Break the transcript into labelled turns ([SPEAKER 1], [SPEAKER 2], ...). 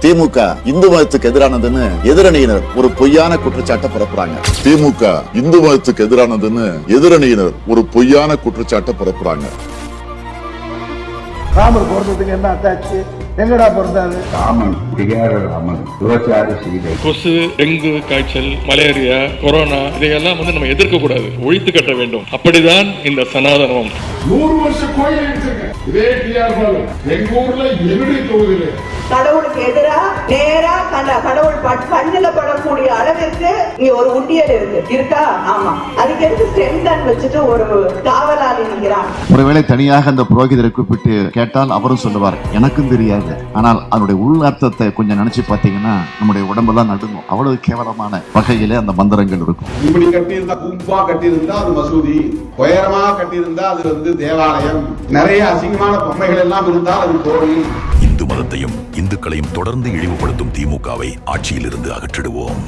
[SPEAKER 1] திமுக இந்து மதத்துக்கு எதிரானதுன்னு எதிரணியினர் ஒரு பொய்யான குற்றச்சாட்டை பரப்புறாங்க. திமுக இந்து மதத்துக்கு எதிரானதுன்னு எதிரணியினர் ஒரு பொய்யான குற்றச்சாட்டை பரப்புறாங்க.
[SPEAKER 2] ராமர் பிறந்ததுக்கு என்ன அட்டாச்சு? எங்கடா பிறந்தாரு
[SPEAKER 3] ராமன்? ராமன் விபச்சார செய்தி,
[SPEAKER 4] கொசு, டெங்கு காய்ச்சல், மலேரியா, கொரோனா இதையெல்லாம் நம்ம எதிர்க்க கூடாது, ஒழித்து கட்ட வேண்டும். அப்படிதான் இந்த சனாதனம்.
[SPEAKER 5] 100 வருஷ கோயில் எடுத்திருக்கேன். இதே டிஆர் பாலு எங்க ஊர்ல எதிரி தொகுதியில
[SPEAKER 6] கடவுளுக்கு எதிரா நேரா கடவுள் கண்ணில படக்கூடிய அளவிற்கு இங்க ஒரு உண்டியல் இருக்கா? ஆமா. அதுக்கு எதுக்கு ஸ்ட்ரென்த் வச்சுட்டு ஒரு காவலாளி நிற்கிறான்.
[SPEAKER 1] ஒருவேளை தனியாக அந்த புரோகிதரை கூப்பிட்டு கேட்டால் அவரும் சொல்லுவார் எனக்கும் தெரியாது. ஆனால் அதனுடைய உள் அர்த்தத்தை கொஞ்சம் நினைச்சு பாத்தீங்கன்னா நம்முடைய உடம்பெல்லாம் நடுங்கும். அவ்வளவு கேவலமான வகையிலே அந்த மந்திரங்கள் இருக்கும்.
[SPEAKER 5] இப்படி கட்டியிருந்தா, கும்பா கட்டியிருந்தா அது மசூதி, உயரமா கட்டியிருந்தா அது தேவாலயம், நிறைய அசிங்கமான பொம்மைகள் எல்லாம் இருந்தால் அது கோவில்.
[SPEAKER 7] இந்து மதத்தையும் இந்துக்களையும் தொடர்ந்து இழிவுபடுத்தும் திமுகவை ஆட்சியில் இருந்து அகற்றிடுவோம்.